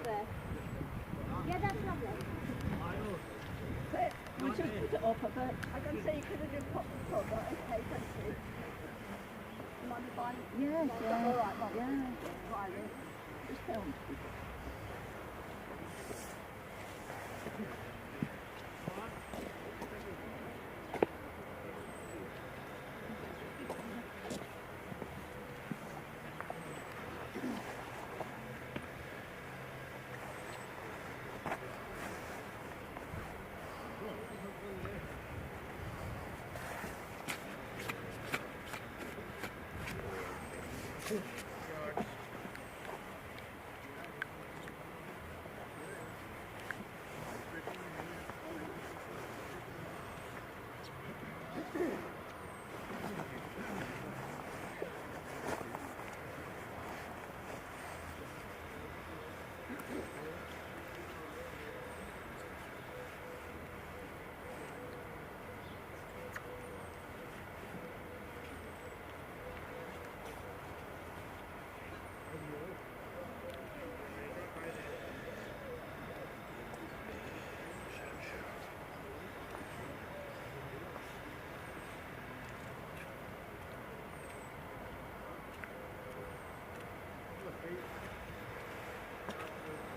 Yeah, that's lovely. We just put it off a bit. I can say you could have just popped the top, but okay, thank you. You mind if I? Yes, yeah. All right, Mum. Yeah. Right, then. Just film.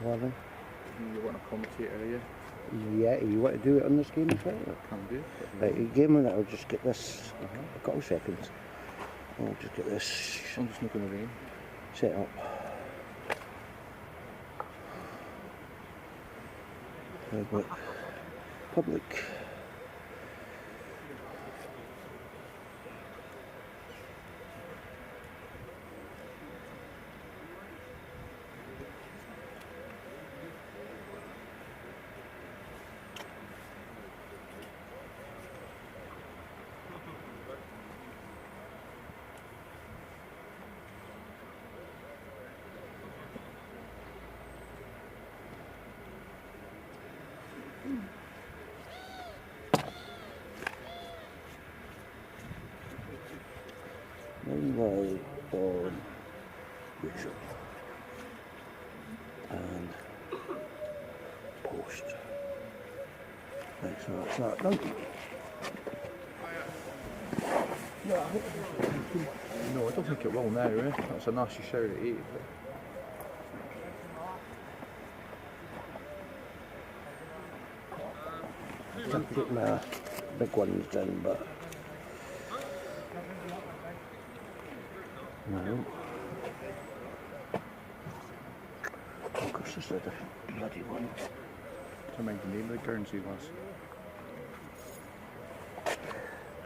Morning. You want a commentator, are you? Yeah, you want to do it on this game as well? Can do. Right, you game on it, I'll just get this, a couple seconds. I'll just get this I'm just not going to rain. set up. Public. Meanwhile, on YouTube and post. Right, so that's that done. No, I don't think it will now, eh? That's a nasty shout at 8. I have to get my big ones done, but no. Of course, this is a bloody one. I mind the name of the Guernsey was.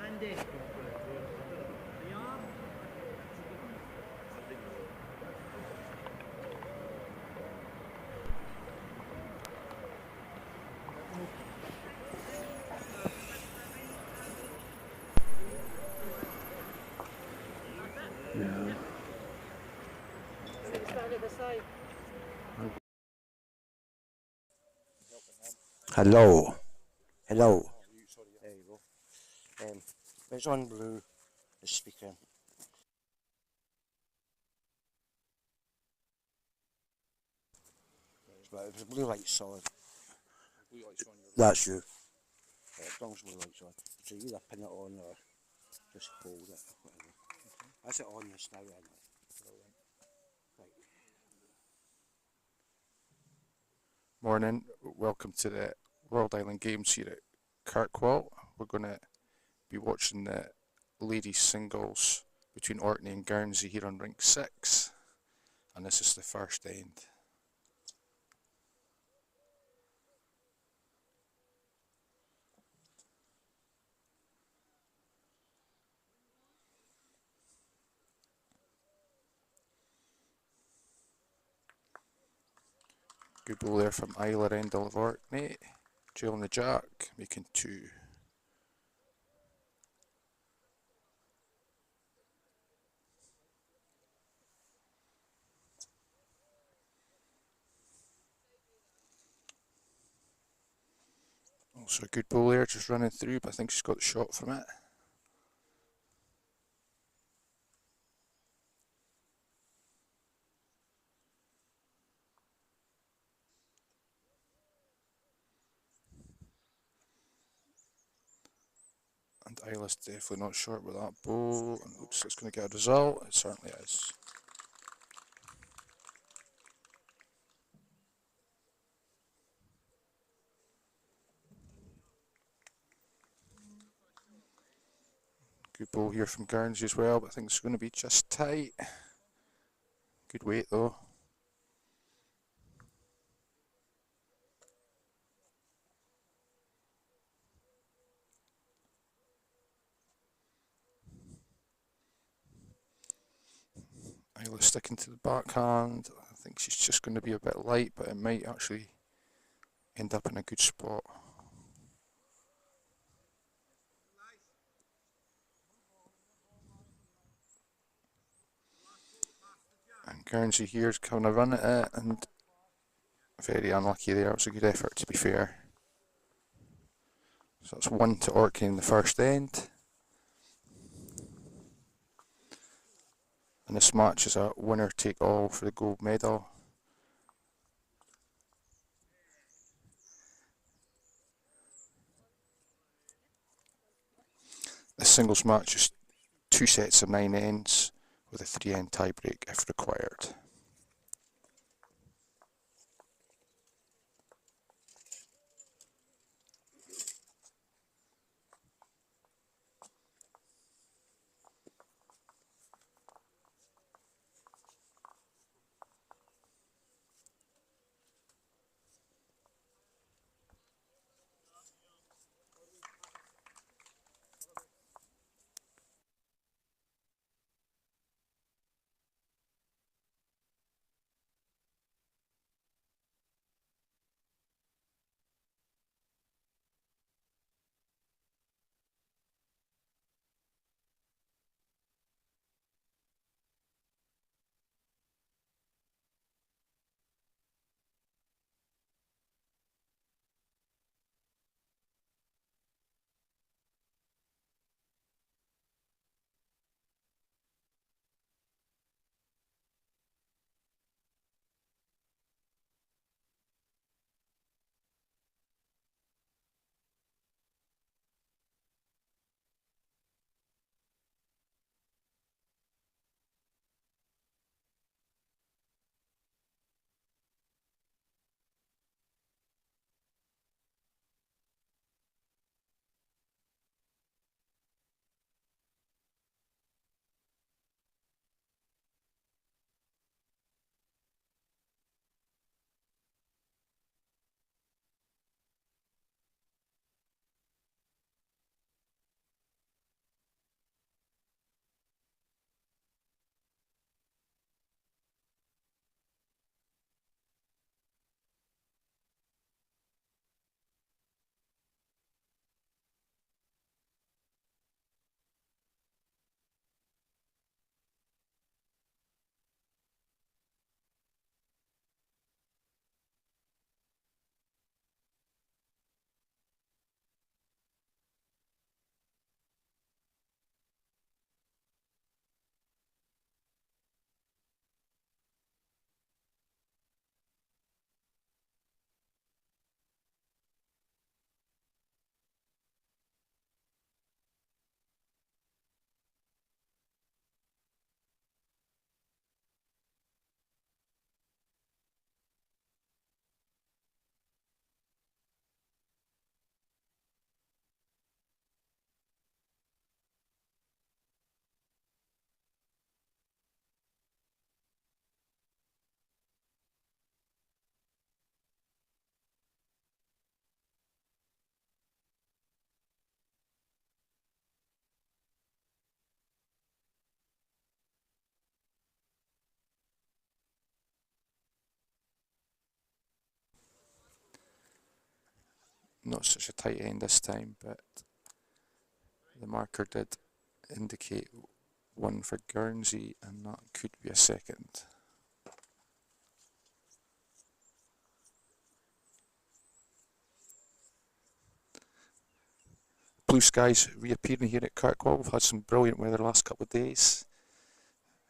Andy. Yeah. Hello. Hello. There you go. It's on blue, the speaker. Right, if the blue light's on, that's you. Yeah, as long as the blue light's on. So you either pin it on or just hold it, whatever. That's it on this now, anyway. Right. Morning, welcome to the World Island Games here at Kirkwall. We're going to be watching the ladies singles between Orkney and Guernsey here on rink 6, and this is the first end. Good ball there from Isla Rendell of Orkney, trailing the jack, making 2. Also a good ball there, just running through, but I think she's got the shot from it. And Isla's definitely not short with that bow, and looks like it's going to get a result. It certainly is. Good ball here from Guernsey as well, but I think it's going to be just tight. Good weight though. Isla sticking to the backhand. I think she's just going to be a bit light, but it might actually end up in a good spot. And Guernsey here's having a run at it, and very unlucky there. It was a good effort, to be fair. So that's 1 to Orkney in the first end. And this match is a winner take all for the gold medal. The singles match is 2 sets of 9 ends with a 3-end tiebreak if required. Not such a tight end this time, but the marker did indicate 1 for Guernsey, and that could be a second. Blue skies reappearing here at Kirkwall. We've had some brilliant weather the last couple of days.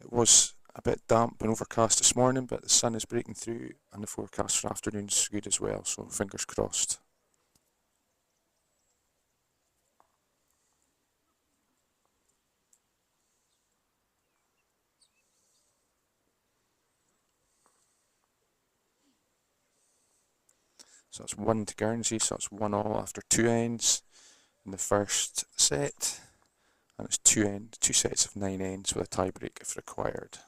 It was a bit damp and overcast this morning, but the sun is breaking through, and the forecast for afternoon's good as well, so fingers crossed. So that's 1 to Guernsey, so that's 1-1 after 2 ends in the first set. And it's 2 sets of 9 ends with a tiebreak if required.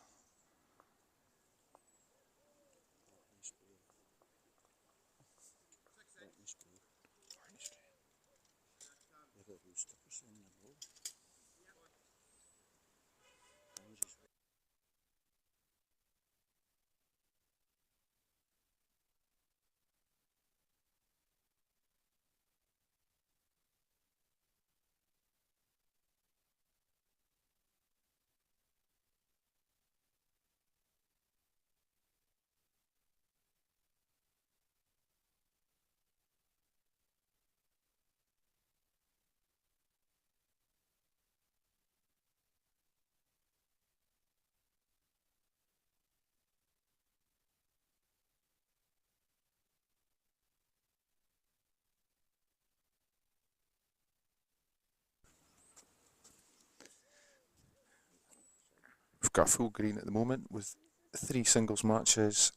We've got a full green at the moment with 3 singles matches,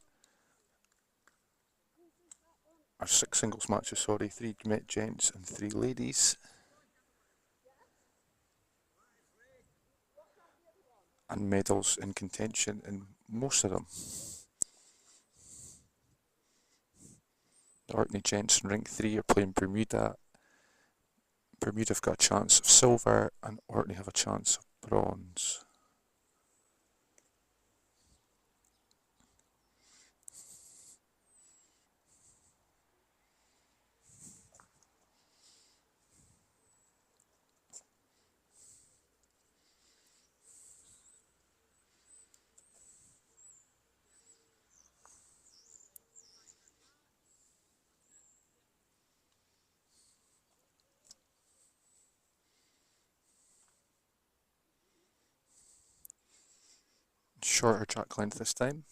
or 6 singles matches, sorry, 3 gents and 3 ladies. And medals in contention in most of them. The Orkney gents in ring 3 are playing Bermuda. Bermuda have got a chance of silver and Orkney have a chance of bronze. Shorter track length this time.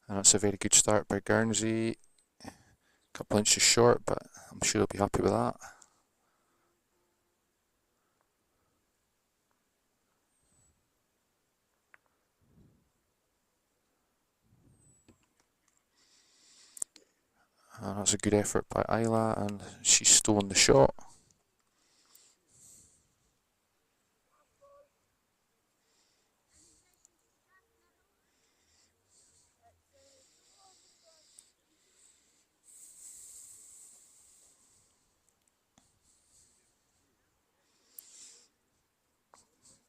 And that's a very good start by Guernsey. A couple inches short, but I'm sure he'll be happy with that. And that's a good effort by Isla, and she's stolen the shot.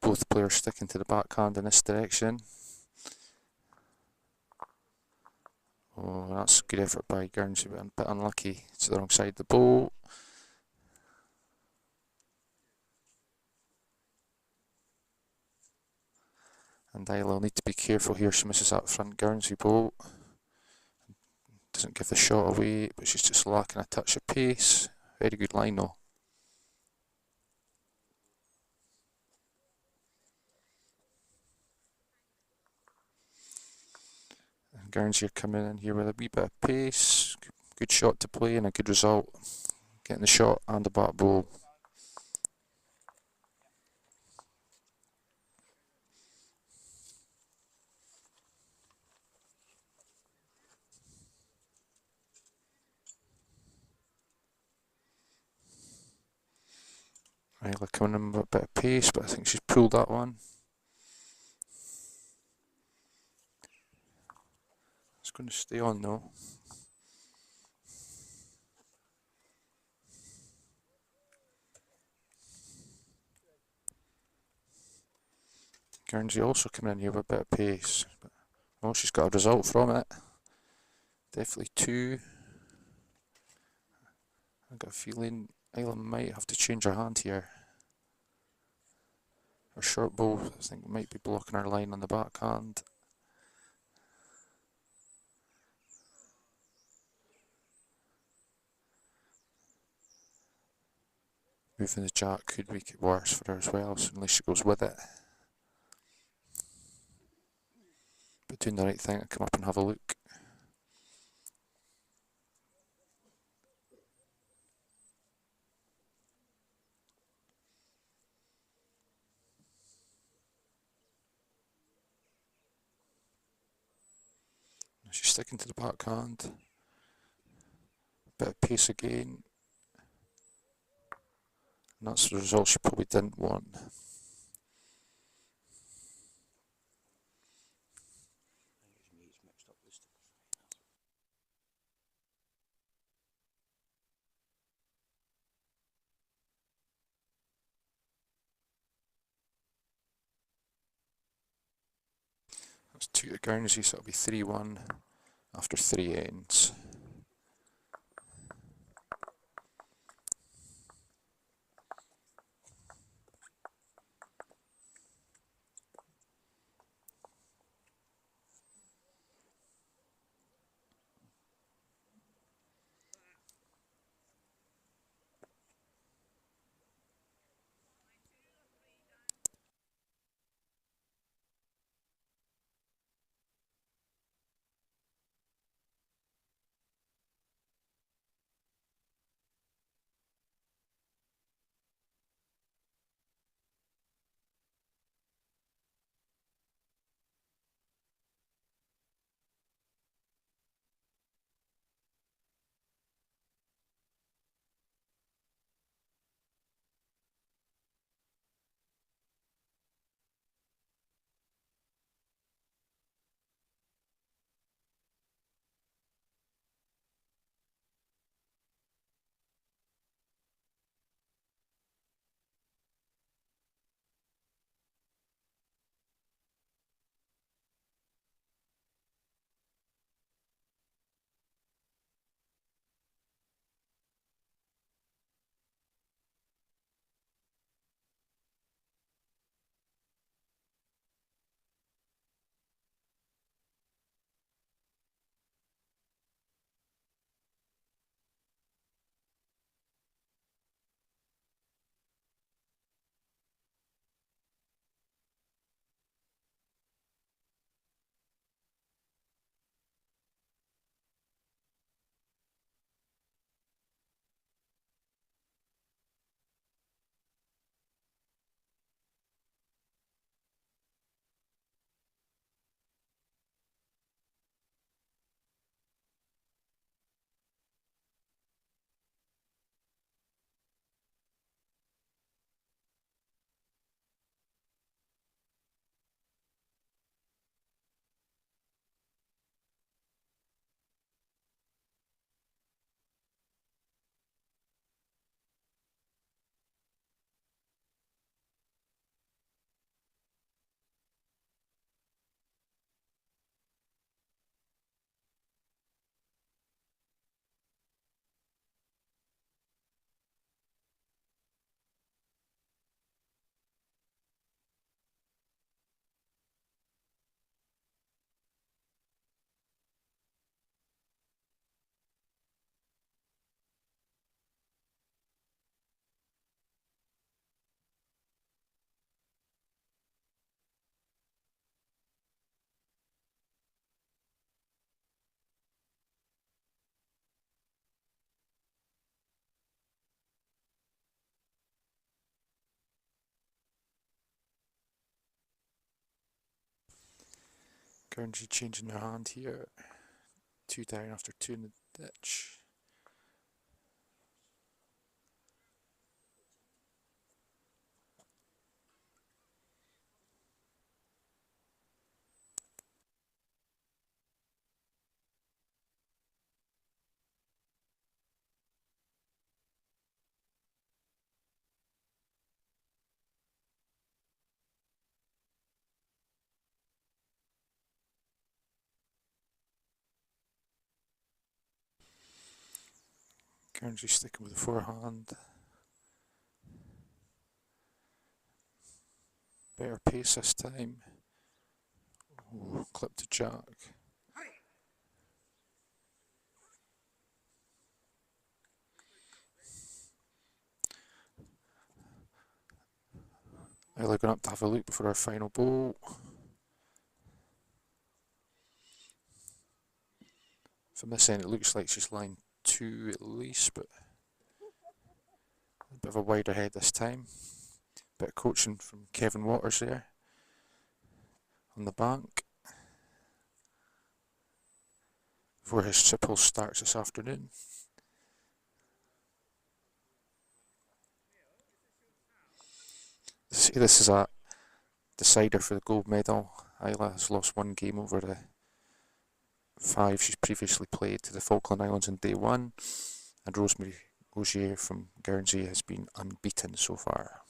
Both players sticking to the backhand in this direction. Oh, that's a good effort by Guernsey, but a bit unlucky. It's the wrong side of the bowl. And Isla will need to be careful here. She misses that front Guernsey bowl. Doesn't give the shot away, but she's just lacking a touch of pace. Very good line though. And Guernsey are coming in here with a wee bit of pace. Good shot to play and a good result. Getting the shot and the back bowl. Isla coming in with a bit of pace, but I think she's pulled that one. It's going to stay on though. Guernsey also coming in here with a bit of pace. But, oh, she's got a result from it. Definitely 2. I've got a feeling Isla might have to change her hand here. Her short bowl, I think, might be blocking her line on the backhand. Moving the jack could make it worse for her as well, so unless she goes with it. But doing the right thing to come up and have a look. sticking to the backhand. Bit of pace again. And that's the result she probably didn't want. That's 2 to Guernsey, so it'll be 3-1 after 3 ends. Guernsey changing their hand here. 2 down after 2 in the ditch. Guernsey sticking with the forehand. Better pace this time. Ooh, clip to jack. Early going up to have a look before our final bowl. From this end it looks like she's line 2 at least, but a bit of a wider head this time. Bit of coaching from Kevin Waters there on the bank. before his triple starts this afternoon. See, this is a decider for the gold medal. Isla has lost one game over the 5 she's previously played to the Falkland Islands on day 1, and Rosemary Ogier from Guernsey has been unbeaten so far.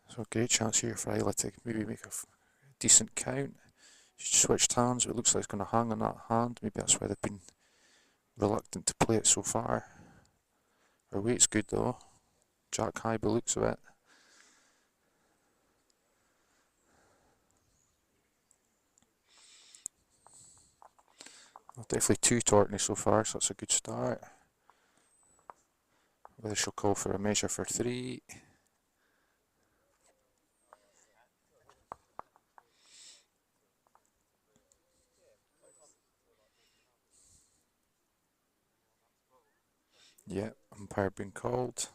So a great chance here for Isla to maybe make a decent count. She switched hands, but it looks like it's going to hang on that hand. Maybe that's why they've been reluctant to play it so far. Her weight's good though. Jack high by the looks of it. Well, definitely 2 to Orkney so far, so that's a good start. Whether she'll call for a measure for 3. Yeah, umpire being called.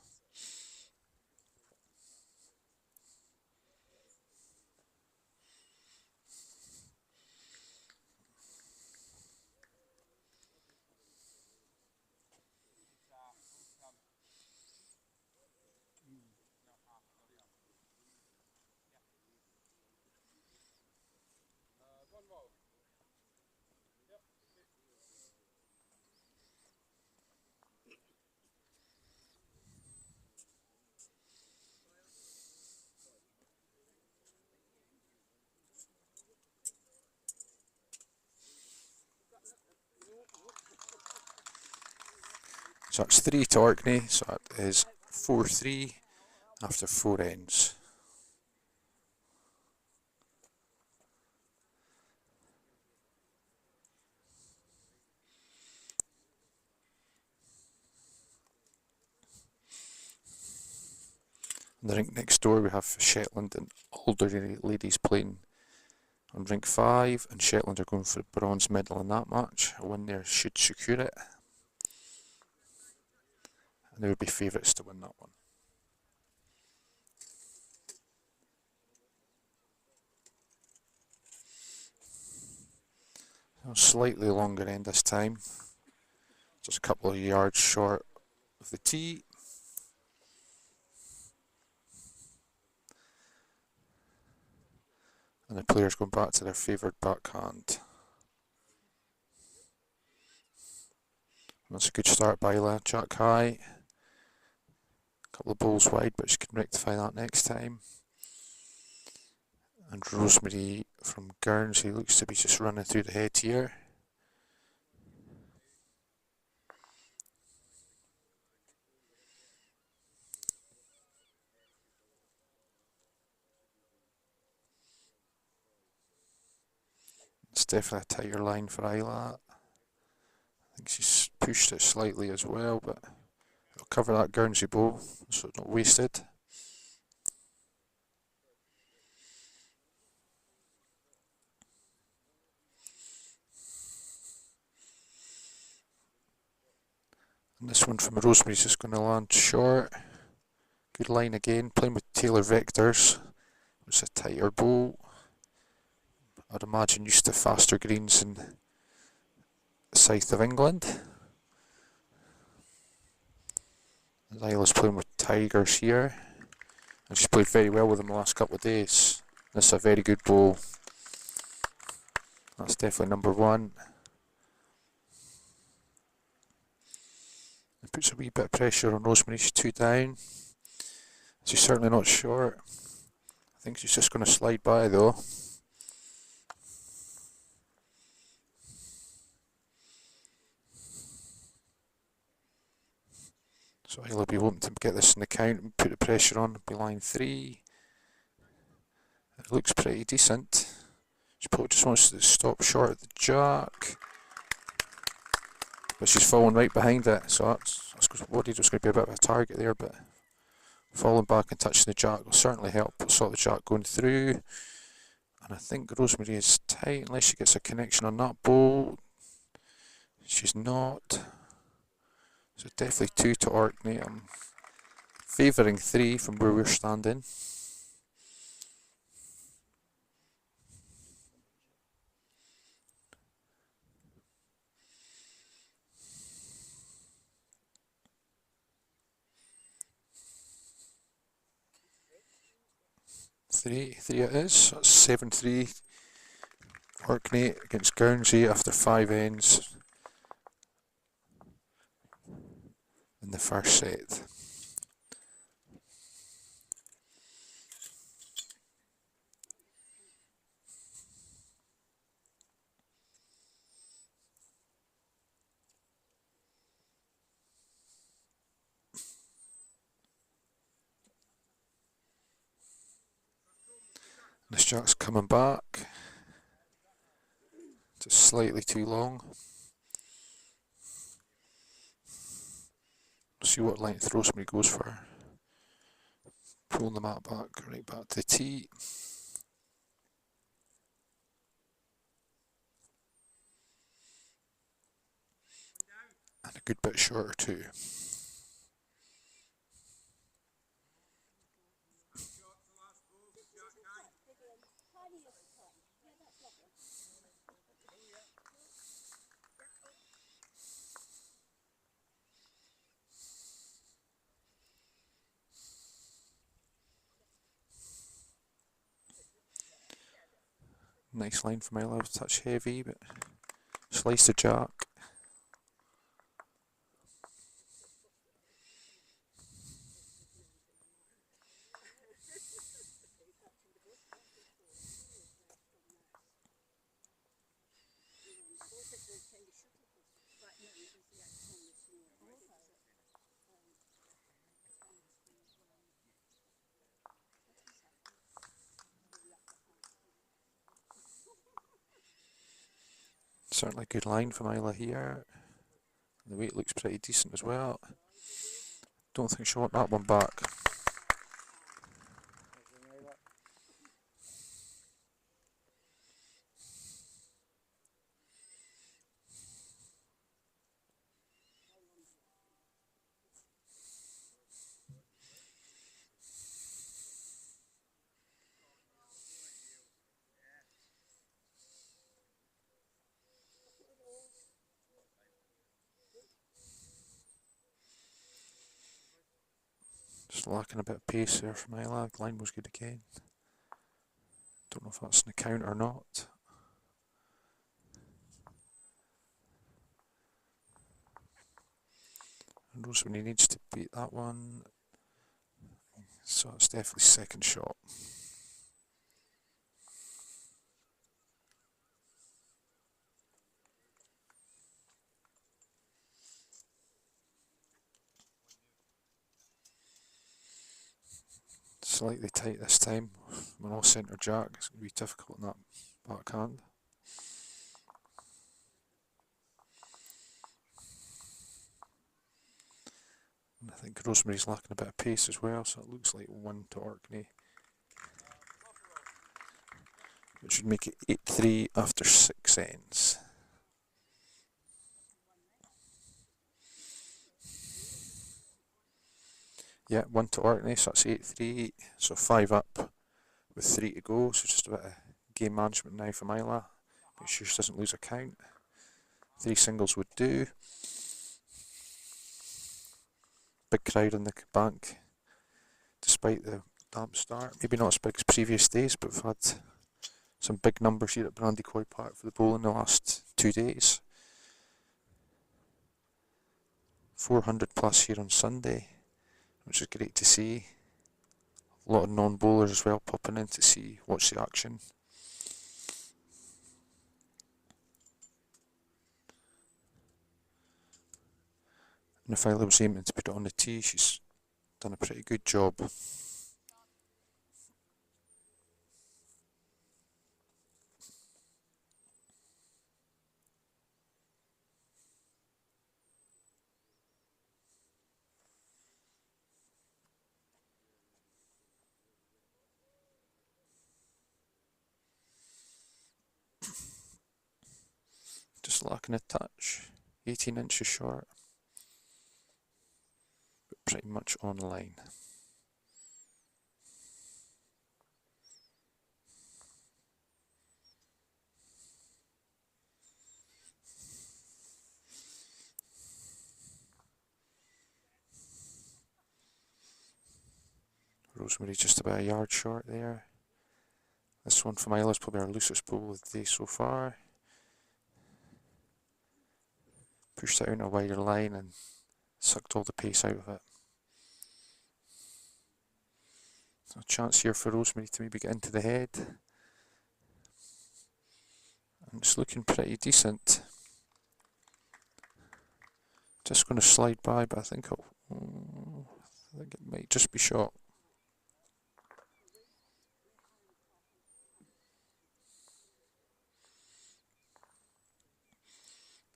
So that's 3 to Orkney, so that is 4-3 after 4 ends. On the rink next door we have Shetland and older ladies playing on rink 5, and Shetland are going for a bronze medal in that match. A win there should secure it. And they would be favourites to win that one. So slightly longer end this time. Just a couple of yards short of the tee. And the players going back to their favoured backhand. That's a good start by Isla. Jack high. Couple of balls wide, but she can rectify that next time. And Rosemary from Guernsey looks to be just running through the head here. It's definitely a tighter line for Isla. I think she's pushed it slightly as well, but it'll cover that Guernsey ball so it's not wasted. And this one from Rosemary's just going to land short. Good line again, playing with Taylor Vectors. It's a tighter ball. I'd imagine used to faster greens in the south of England. And Isla's playing with Tigers here. And she's played very well with them the last couple of days. This is a very good ball. That's definitely number 1. It puts a wee bit of pressure on Rosemary. She's 2 down. She's certainly not short. I think she's just going to slide by though. So Isla will be hoping to get this in the count and put the pressure on. Be line 3. It looks pretty decent. She probably just wants to stop short of the jack. But she's falling right behind it, so that's worried it was going to be a bit of a target there, but falling back and touching the jack will certainly help stop the jack going through. And I think Rosemary is tight unless she gets a connection on that ball. She's not. So definitely 2 to Orkney. I'm favouring 3 from where we're standing. Three it is. That's 7-3. Orkney against Guernsey after 5 ends in the first set. This jack's coming back. Just slightly too long. See what length Rosemary goes for. Pulling the mat back, right back to the tee. And a good bit shorter too. Nice line from Isla, a touch heavy, but slice the jack. Certainly a good line from Isla here. The weight looks pretty decent as well. Don't think she'll want that one back. Just lacking a bit of pace there from Isla. Line was good again. Don't know if that's an account or not. And Rosemary needs to beat that one. So it's definitely second shot. Slightly tight this time. We're all centre jack. It's going to be difficult in that backhand. And I think Rosemary's lacking a bit of pace as well, so it looks like 1 to Orkney. Which should make it 8-3 after 6 ends. Yeah, 1 to Orkney, so that's 8-3. So 5 up with 3 to go. So just a bit of game management now from Isla. Make sure she doesn't lose a count. 3 singles would do. Big crowd on the bank, despite the damp start. Maybe not as big as previous days, but we've had some big numbers here at Brandycoy Park for the bowling the last 2 days. 400 plus here on Sunday, which is great to see. A lot of non-bowlers as well popping in to see, watch the action. And if Isla was aiming to put it on the tee, she's done a pretty good job. Just lacking a touch. 18 inches short. But pretty much on line. Rosemary just about a yard short there. This one from Isla's probably our loosest ball of the day so far. Pushed it out on a wider line and sucked all the pace out of it. So a chance here for Rosemary to maybe get into the head. And it's looking pretty decent. Just going to slide by, but I think it might just be short.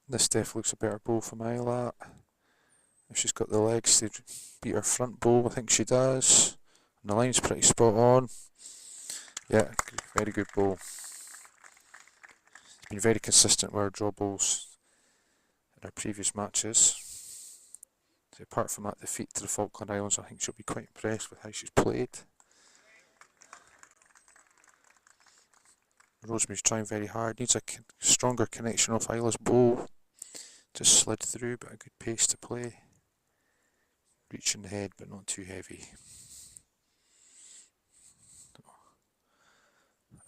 This definitely looks a better bowl from Isla. If she's got the legs to beat her front bowl, I think she does. And the line's pretty spot on. Yeah, very good bowl. Been very consistent with her draw bowls in her previous matches. So apart from that defeat to the Falkland Islands, I think she'll be quite impressed with how she's played. Rosemary's trying very hard, needs a stronger connection off Isla's bowl. Just slid through, but a good pace to play. Reaching the head, but not too heavy.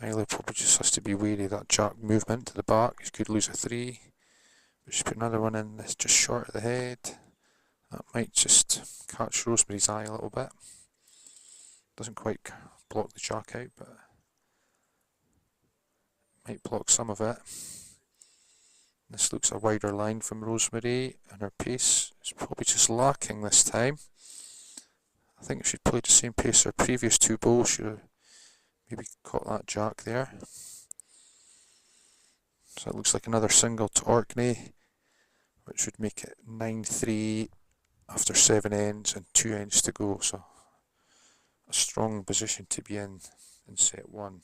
Isla probably just has to be wary of that jack movement to the back. He could lose a 3. But she's put another one in that's just short of the head. That might just catch Rosemary's eye a little bit. Doesn't quite block the jack out, but might block some of it. This looks a wider line from Rosemary, and her pace is probably just lacking this time. I think if she'd played the same pace as her previous 2 bowls, she'd have maybe caught that jack there. So it looks like another single to Orkney, which would make it 9-3 after 7 ends and 2 ends to go. So a strong position to be in set 1.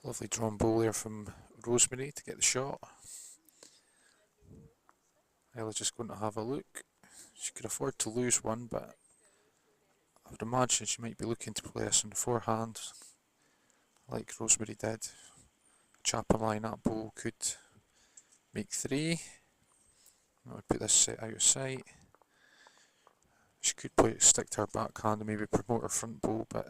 Lovely drawn bowl there from Rosemary to get the shot. Isla's just going to have a look. She could afford to lose one, but I would imagine she might be looking to play this in the forehand, like Rosemary did. Chap a line that bowl could make 3. I would put this set out of sight. She could stick to her backhand and maybe promote her front bowl, but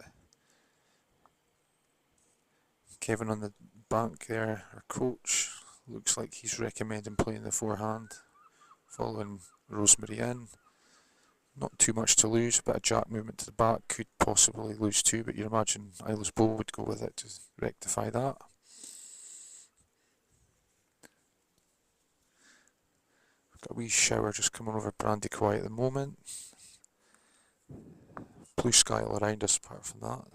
Kevin on the bank there, our coach, looks like he's recommending playing the forehand, following Rosemary in. Not too much to lose, but a jack movement to the back could possibly lose 2, but you'd imagine Isla's bowl would go with it to rectify that. Got a wee shower just coming over Brandy Quiet at the moment. Blue sky all around us apart from that.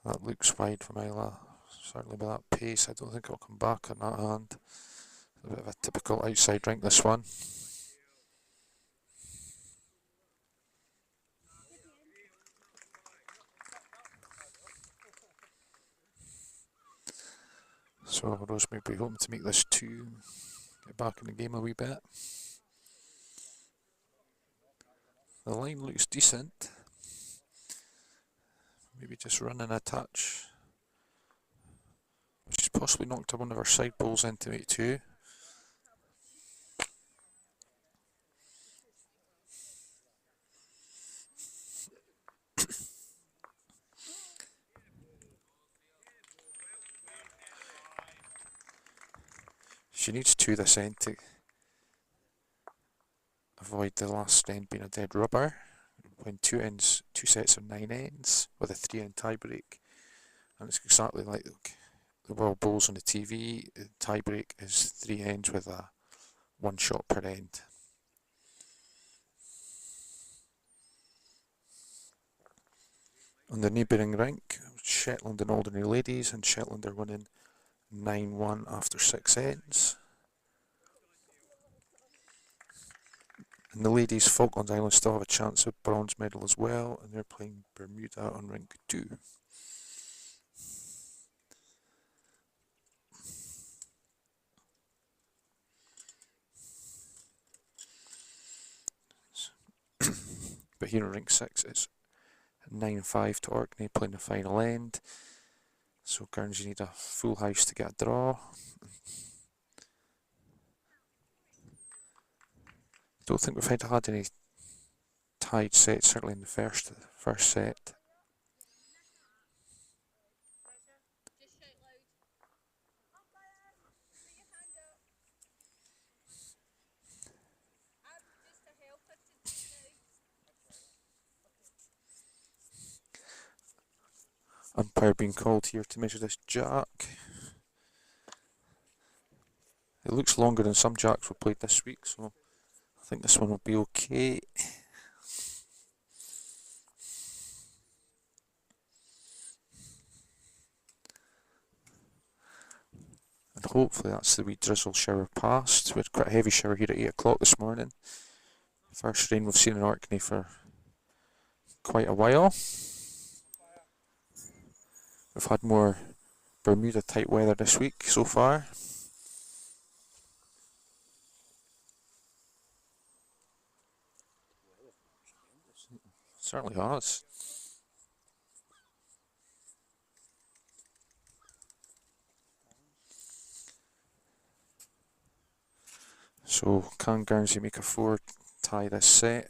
That looks wide from Isla. Certainly with that pace, I don't think it'll come back on that hand. A bit of a typical outside drink, this one. So Rosemary will be hoping to make this 2, get back in the game a wee bit. The line looks decent. Maybe just running a touch. She's possibly knocked one of her side bowls into make 2. She needs 2 this end to avoid the last end being a dead rubber. Win 2 sets of 9 ends with a 3-end tiebreak. And it's exactly like the World Bowls on the TV. The tiebreak is 3 ends with a 1 shot per end. On the neighbouring rink, Shetland and Alderney ladies, and Shetland are winning 9-1 after 6 ends. And the ladies, Falkland Islands still have a chance of bronze medal as well, and they're playing Bermuda on rink 2. But here on rink 6 it's 9-5 to Orkney playing the final end. So Guernsey need a full house to get a draw. Don't think we've had any tied sets, certainly in the first set. Umpire being called here to measure this jack. It looks longer than some jacks we played this week, so I think this one will be okay. And hopefully that's the wee drizzle shower past. We had quite a heavy shower here at 8 o'clock this morning. First rain we've seen in Orkney for quite a while. We've had more Bermuda type weather this week so far. Certainly has. So can Guernsey make a 4 tie this set?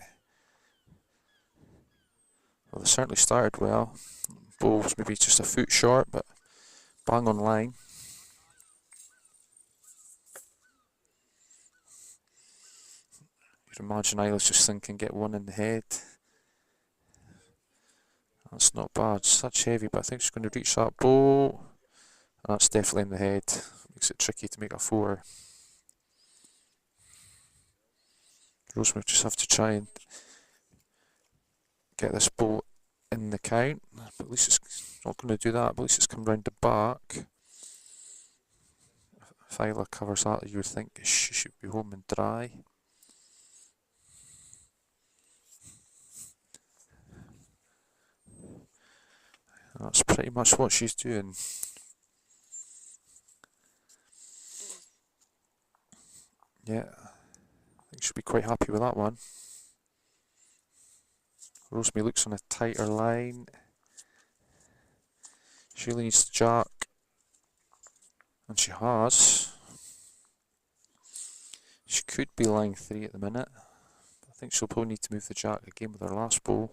Well, they certainly started well. Bowls maybe just a foot short, but bang on line. You'd imagine Isla's just thinking get 1 in the head. That's not bad, such heavy, but I think she's going to reach that bowl. And that's definitely in the head. Makes it tricky to make a 4. Rosemary just have to try and get this bowl in the count. But at least it's not going to do that, but at least it's come round the back. If Isla covers that, you would think she should be home and dry. That's pretty much what she's doing. Yeah, I think she'll be quite happy with that one. Rosemary looks on a tighter line. She really needs to jack. And she has. She could be line 3 at the minute. I think she'll probably need to move the jack again with her last bowl.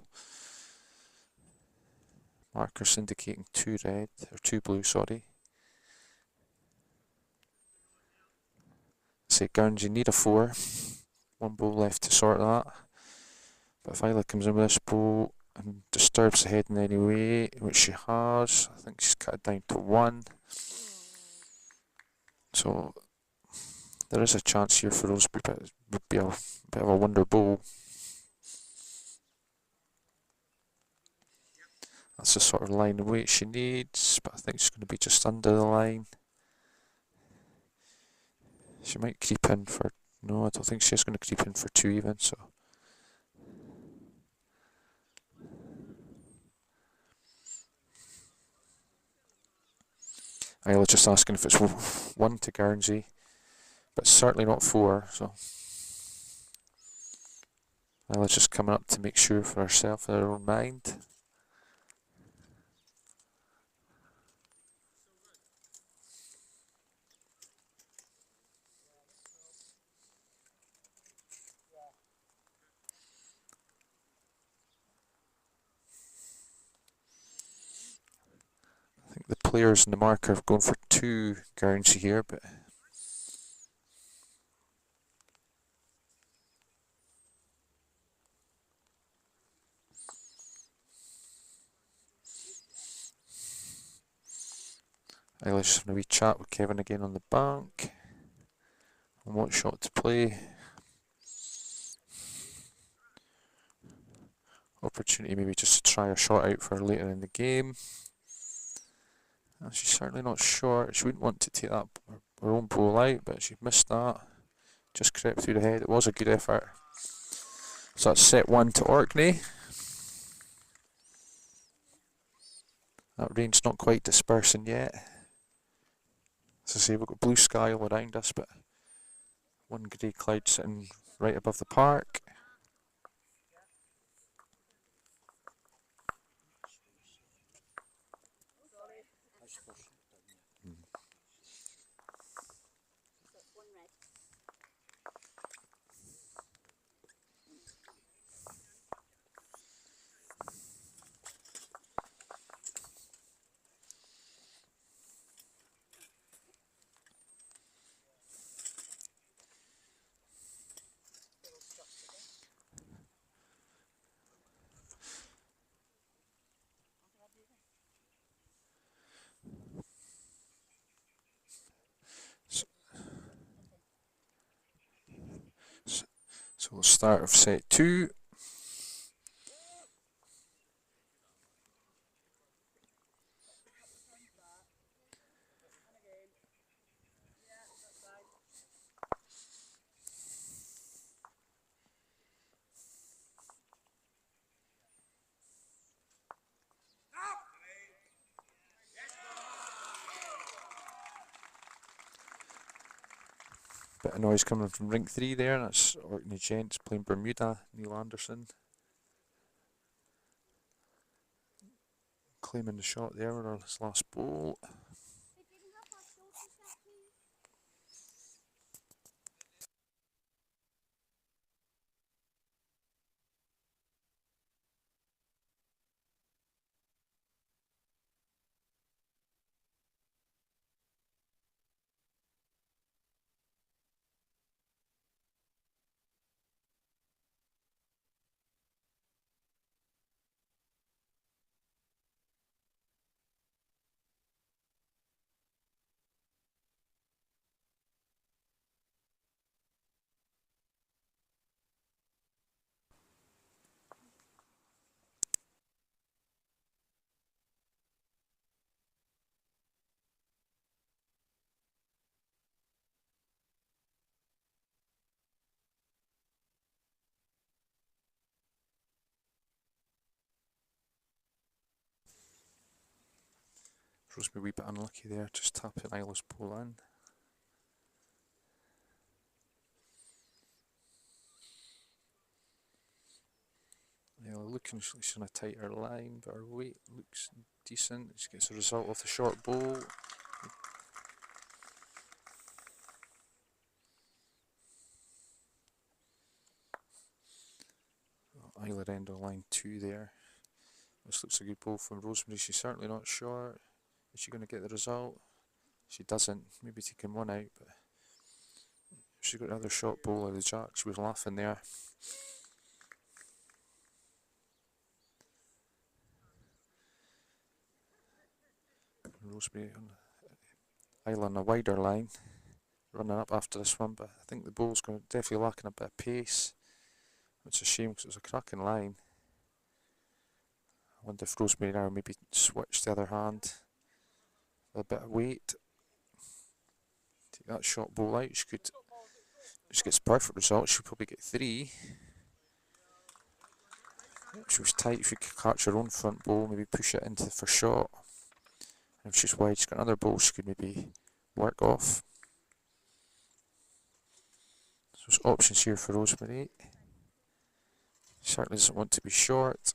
Markers indicating 2 red, or 2 blue, sorry. Say Guernsey need a 4. 1 bowl left to sort that. But if Isla comes in with this bowl and disturbs the head in any way, which she has, I think she's cut it down to 1. So there is a chance here for Rosemary, but it would be a bit of a wonder bowl. That's the sort of line of weight she needs, but I think she's going to be just under the line. She might creep in for... No, I don't think she's going to creep in for 2 even, so... Isla just asking if it's 1 to Guernsey, but certainly not 4, so... Isla's just coming up to make sure for herself in her own mind. I think the players in the marker have gone for 2 Guernsey here, but... Isla's just having a wee chat with Kevin again on the bank. On what shot to play. Opportunity maybe just to try a shot out for her later in the game. She's certainly not sure. She wouldn't want to take that her own ball out, but she missed that. Just crept through the head. It was a good effort. So that's set 1 to Orkney. That rain's not quite dispersing yet. As I say, we've got blue sky all around us, but one grey cloud sitting right above the park. So we'll start with set 2. Bit of noise coming from rink 3 there, and that's Orkney Gents playing Bermuda, Neil Anderson. Claiming the shot there on his last ball. Rosemary a wee bit unlucky there, just tapping Isla's ball in. Isla looking, she's on a tighter line, but her weight looks decent. She gets a result of the short ball. Isla end on line 2 there. This looks a good ball from Rosemary. She's certainly not short. Is she going to get the result? She doesn't. Maybe taking one out, but if she got another short ball out of the jack, she was laughing there. Rosemary, Isla on a wider line, running up after this one, but I think the ball's going to definitely lacking a bit of pace, which is a shame because it was a cracking line. I wonder if Rosemary now maybe switch the other hand with a bit of weight. Take that short ball out, she could, if she gets perfect result, she'll probably get 3. She was tight, if she could catch her own front ball, maybe push it into the first shot. And if she's wide, she's got another ball she could maybe work off. So there's options here for Rosemary. Certainly doesn't want to be short.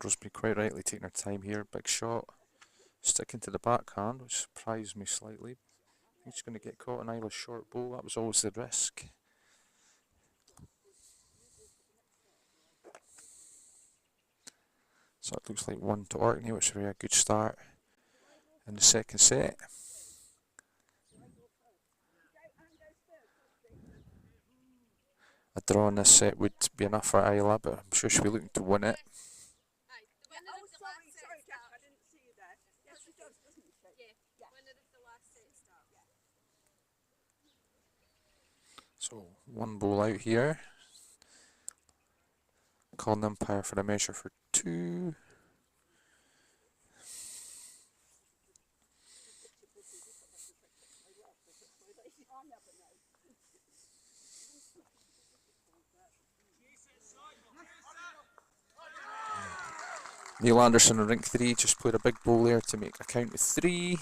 Rosemary quite rightly taking her time here, big shot. Sticking to the backhand, which surprised me slightly. I think she's going to get caught in Isla's short ball, that was always the risk. So it looks like 1 to Orkney, which would be a good start in the second set. A draw in this set would be enough for Isla, but I'm sure she'll be looking to win it. So 1 ball out here. Calling the umpire for a measure for 2. Neil Anderson on rink 3 just played a big ball there to make a count of 3.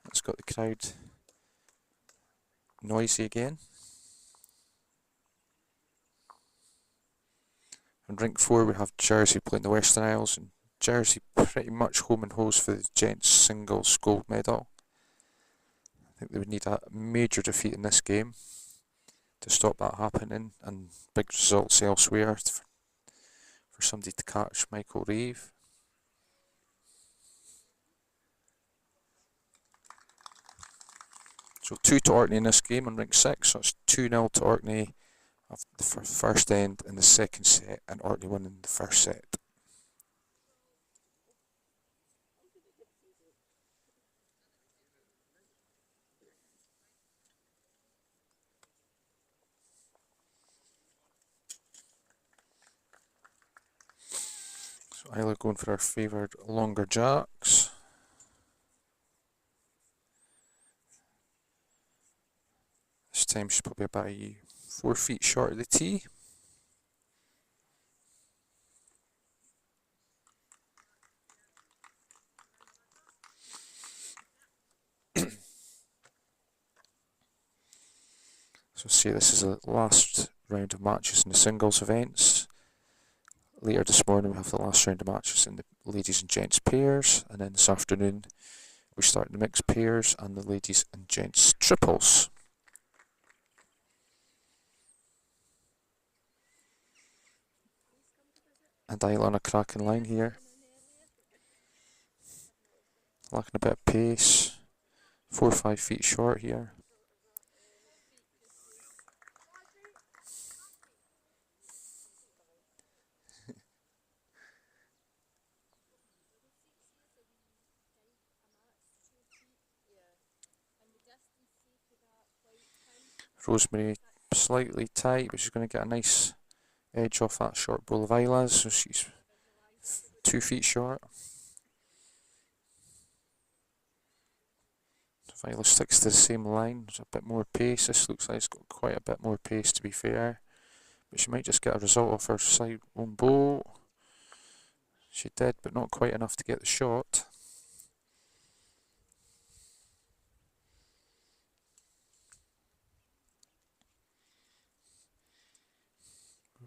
That's got the crowd noisy again. On rink 4 we have Guernsey playing the Western Isles, and Guernsey pretty much home and hose for the gents singles gold medal. I think they would need a major defeat in this game to stop that happening, and big results elsewhere for somebody to catch Michael Reeve. So 2 to Orkney in this game on rink 6, so it's 2-0 to Orkney after the first end in the second set, and Orkney winning the first set. So Isla going for her favoured longer jacks. This time she's probably about 4 feet short of the tee. So see, this is the last round of matches in the singles events. Later this morning we have the last round of matches in the ladies and gents pairs, and then this afternoon we start the mixed pairs and the ladies and gents triples. And Isla on a cracking line here. Lacking a bit of pace. 4 or 5 feet short here. Rosemary slightly tight, but she's going to get a nice edge off that short bowl of Isla's, so she's 2 feet short. So Isla sticks to the same line. There's a bit more pace. This looks like it's got quite a bit more pace, to be fair, but she might just get a result off her side own bowl. She did, but not quite enough to get the shot.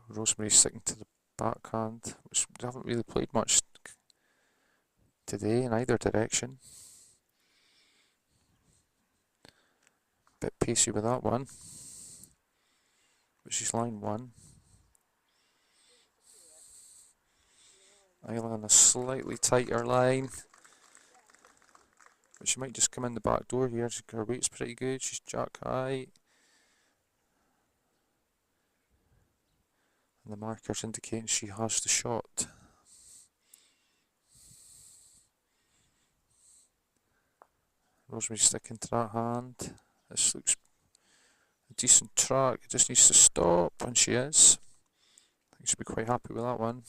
Rosemary sticking to the backhand, which we haven't really played much today in either direction. Bit pacey with that one, but she's line 1. Isla on a slightly tighter line, but she might just come in the back door here. Her weight's pretty good. She's jack high, and the marker's indicating she has the shot. Rosemary sticking to that hand. This looks a decent track. It just needs to stop, and she is. I think she'll be quite happy with that one.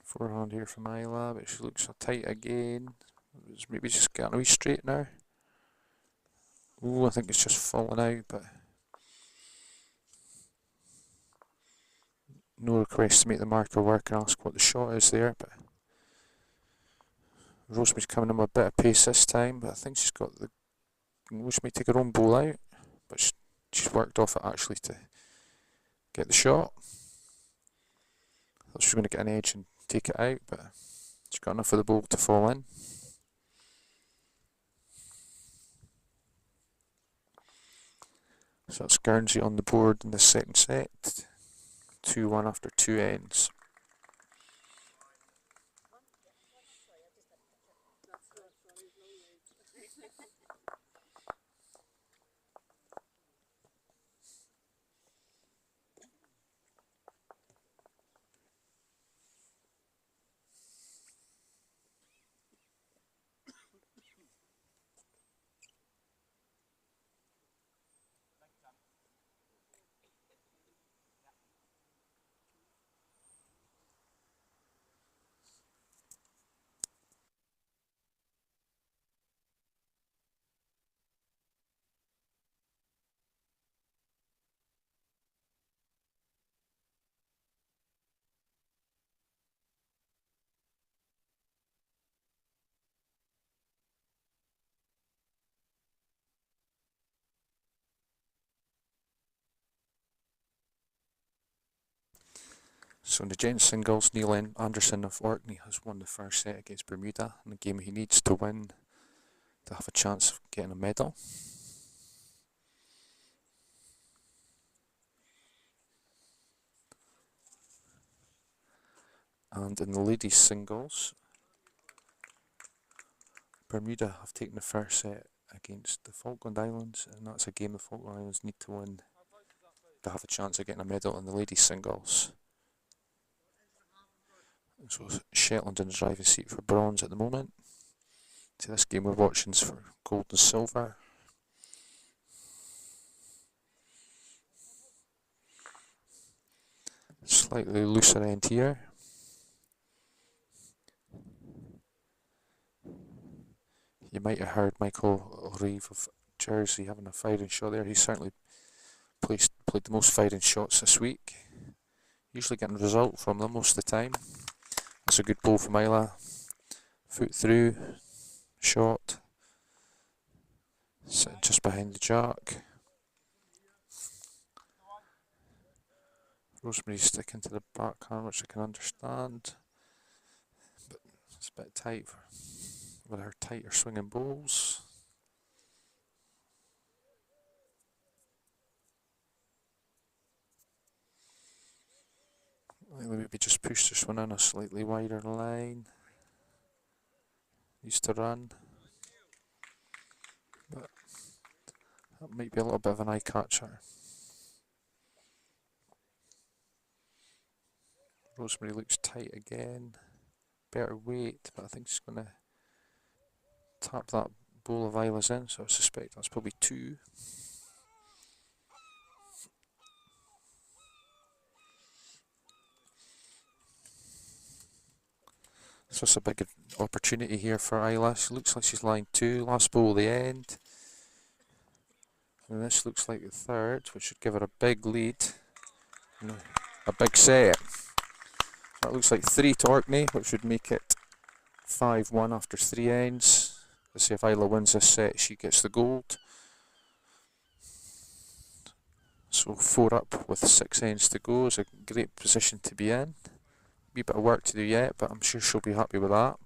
Forehand here from Isla, but she looks so tight again. It's maybe just getting a wee straight now. Ooh, I think it's just fallen out, but no request to make the marker work and ask what the shot is there. But Rosemary's coming in with a bit of pace this time, but I think she's got the. She may take her own bowl out, but she's worked off it actually to get the shot. I thought she was going to get an edge and take it out, but she's got enough of the bowl to fall in. So that's Guernsey on the board in the second set. 2-1 after 2 ends. So in the gents singles, Neil Anderson of Orkney has won the first set against Bermuda in a game he needs to win to have a chance of getting a medal. And in the ladies singles, Bermuda have taken the first set against the Falkland Islands, and that's a game the Falkland Islands need to win to have a chance of getting a medal in the ladies singles. So Shetland in the driving seat for bronze at the moment. So this game we're watching is for gold and silver. Slightly looser end here. You might have heard Michael Reeve of Jersey having a firing shot there. He certainly played the most firing shots this week. Usually getting a result from them most of the time. That's a good ball from Isla. Foot through, shot. Sitting just behind the jack. Rosemary's sticking to the backhand, which I can understand. But it's a bit tight with her tighter swinging bowls. I think maybe just push this one in a slightly wider line. Needs to run. But that might be a little bit of an eye catcher. Rosemary looks tight again. Better weight, but I think she's going to tap that bowl of Isla's in, so I suspect that's probably 2. So it's a big opportunity here for Isla. She looks like she's line 2. Last bowl, the end. And this looks like the 3rd, which should give her a big lead. A big set. That looks like 3 to Orkney, which would make it 5-1 after 3 ends. Let's see if Isla wins this set, she gets the gold. So 4 up with 6 ends to go is a great position to be in. Wee bit of work to do yet, but I'm sure she'll be happy with that.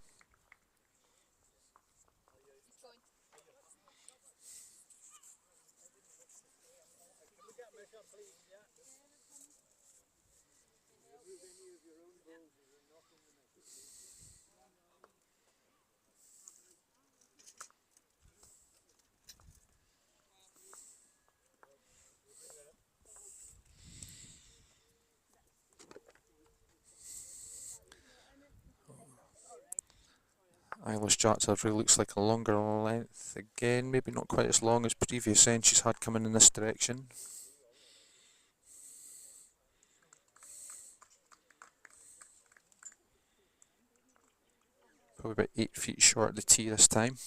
Isla's Jatsa really looks like a longer length again, maybe not quite as long as previous ends she's had coming in this direction. Probably about 8 feet short of the tee this time.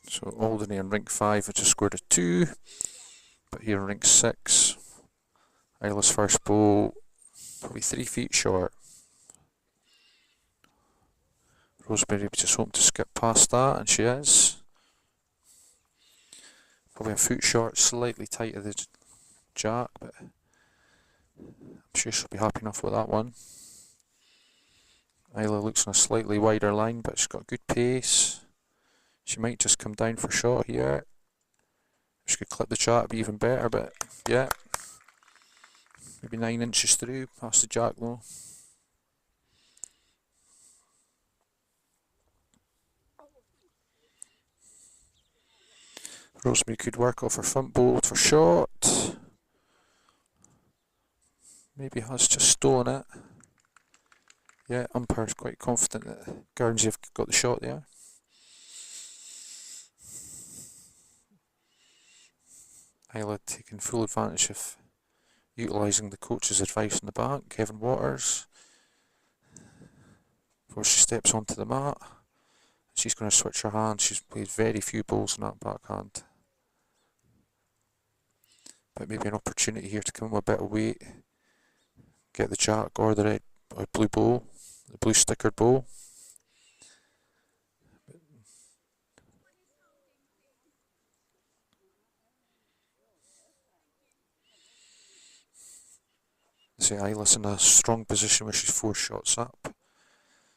So Alderney in rink 5 have just scored a 2, but here in rink 6, Isla's first bowl probably 3 feet short. Rosemary just hoping to skip past that, and she is. Probably a foot short, slightly tight of the jack, but I'm sure she'll be happy enough with that one. Isla looks on a slightly wider line, but she's got good pace. She might just come down for shot here. If she could clip the jack, it'd be even better, but yeah. Maybe 9 inches through, past the jack though. Rosemary could work off her front bolt for shot. Maybe has just stolen it. Yeah, umpire's quite confident that Guernsey have got the shot there. Isla taking full advantage of utilising the coach's advice on the back. Kevin Waters. Before she steps onto the mat, she's going to switch her hand. She's played very few balls in that backhand. But maybe an opportunity here to come with a bit of weight. Get the jack or the red or blue bowl, the blue stickered bowl. See, Isla's in a strong position where she's 4 shots up.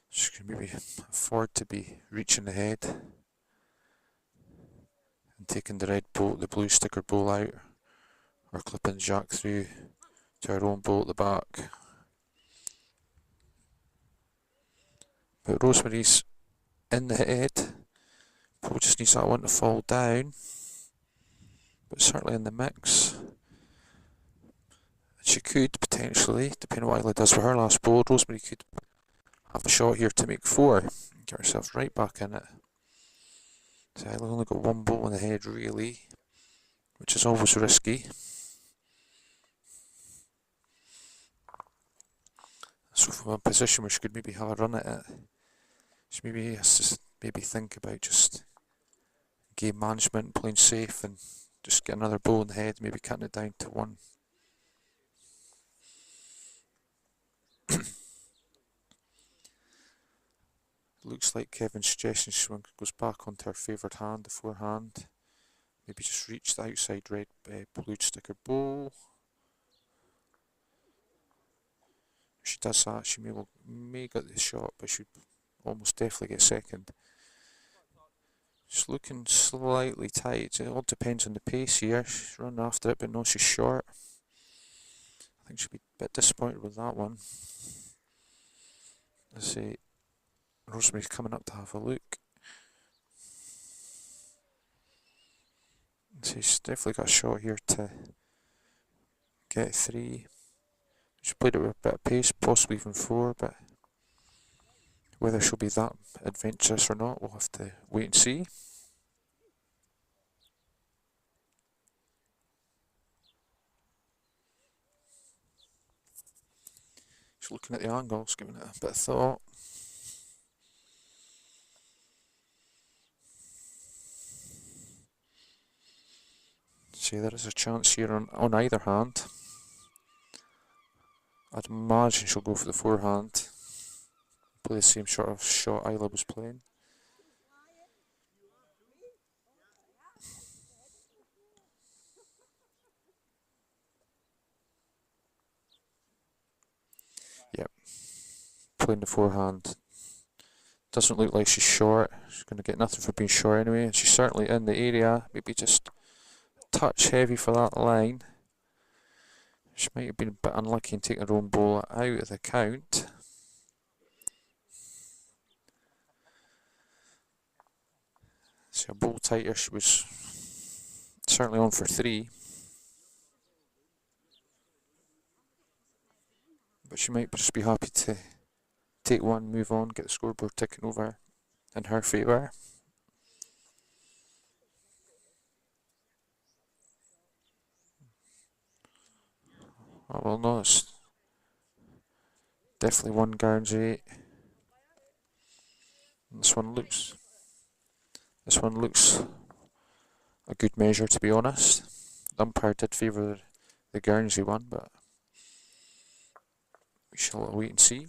She can maybe afford to be reaching the head and taking the red bolt, the blue sticker bowl out, or clipping the jack through to her own bowl at the back. But Rosemary's in the head. Probably just needs that one to fall down. But certainly in the mix. She could potentially, depending on what Isla does with her last bowl, Rosemary could have a shot here to make 4. Get herself right back in it. So Isla only got 1 bowl in the head really, which is always risky. So from a position where she could maybe have a run at it, she maybe has to maybe think about just game management, playing safe, and just get another bowl in the head, maybe cutting it down to 1. Looks like Kevin's suggestion she goes back onto her favoured hand, the forehand. Maybe just reach the outside red blue sticker bowl. If she does that, she may get the shot, but she'd almost definitely get second. She's looking slightly tight. It all depends on the pace here. She's running after it, but no, she's short. I think she'll be a bit disappointed with that one. Let's see. Rosemary's coming up to have a look. She's definitely got a shot here to get 3. She played it with a bit of pace, possibly even 4, but whether she'll be that adventurous or not, we'll have to wait and see. She's looking at the angles, giving it a bit of thought. See, there is a chance here on either hand. I'd imagine she'll go for the forehand. Play the same sort of shot Isla was playing. Yep. Playing the forehand. Doesn't look like she's short. She's going to get nothing for being short anyway. And she's certainly in the area. Maybe just a touch heavy for that line. She might have been a bit unlucky in taking her own ball out of the count. See, a ball tighter, she was certainly on for 3. But she might just be happy to take one, move on, get the scoreboard ticking over in her favour. Oh, well, no, it's definitely one Guernsey. This one looks a good measure, to be honest. The umpire did favour the Guernsey one, but we shall wait and see.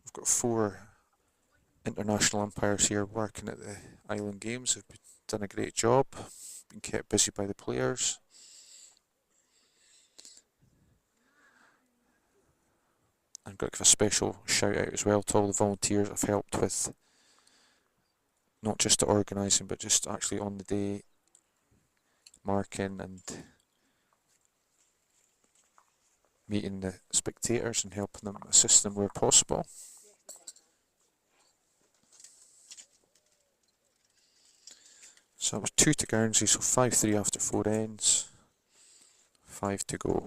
We've got 4 international umpires here working at the Island Games. They've done a great job, been kept busy by the players. I've got to give a special shout out as well to all the volunteers that have helped with not just the organising, but just actually on the day marking and meeting the spectators and helping them, assist them where possible. So it was 2 to Guernsey, so 5-3 after 4 ends. 5 to go.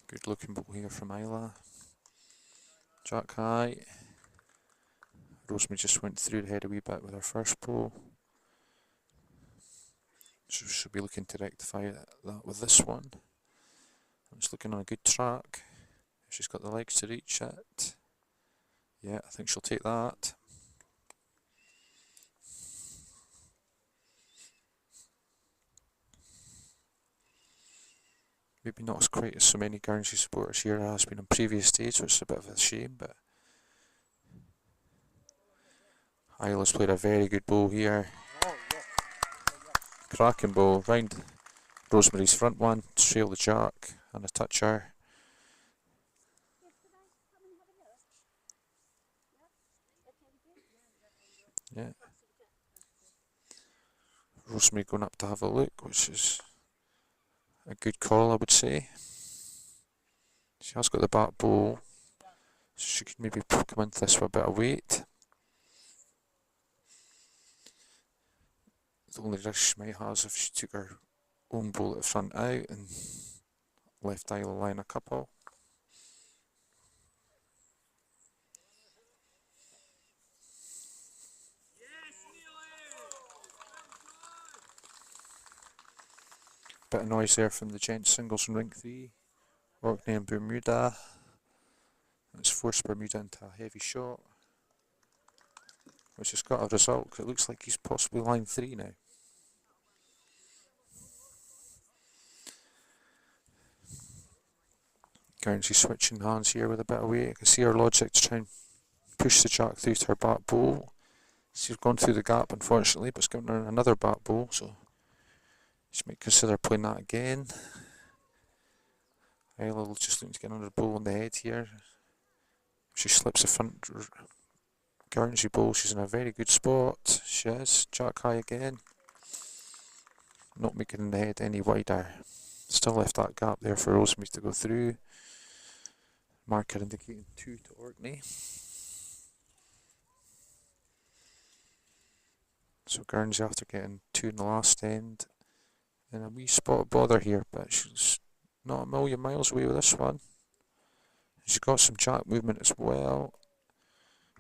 Good looking ball here from Isla. Jack high. Rosemary just went through the head a wee bit with her first ball. So she'll be looking to rectify that with this one. It's looking on a good track. She's got the legs to reach it. Yeah, I think she'll take that. Maybe not as quite as so many Guernsey supporters here has been on previous days, which is a bit of a shame, but Isla's played a very good ball here. Cracking ball, round Rosemary's front one, trail the jack and a toucher. Yeah. Rosemary going up to have a look, which is a good call, I would say. She has got the back ball, so she could maybe come into this with a bit of weight. The only risk she might have is if she took her own bowl at the front out and left Isla line a couple. Bit of noise there from the gents singles from ring 3. Orkney and Bermuda. It's forced Bermuda into a heavy shot, which has got a result because it looks like he's possibly line 3 now. Guernsey switching hands here with a bit of weight. I can see her logic to try and push the jack through to her back bowl. She's gone through the gap unfortunately, but it's given her another back bowl, so she might consider playing that again. Isla just looking to get another bowl on the head here. If she slips the front Guernsey bowl, she's in a very good spot. She is. Jack high again. Not making the head any wider. Still left that gap there for Rosemary to go through. Marker indicating 2 to Orkney. So Guernsey, after getting 2 in the last end, in a wee spot of bother here, but she's not a million miles away with this one. She's got some jack movement as well,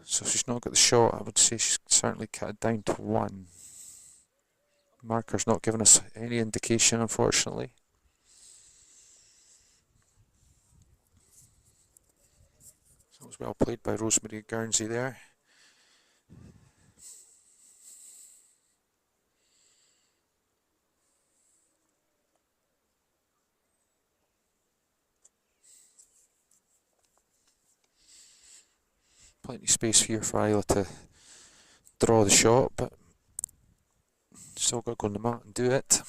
so if she's not got the shot, I would say she's certainly cut it down to 1. Marker's not giving us any indication, unfortunately. So it was well played by Rosemary Guernsey there. Plenty of space here for Isla to draw the shot, but still got to go on the mat and do it.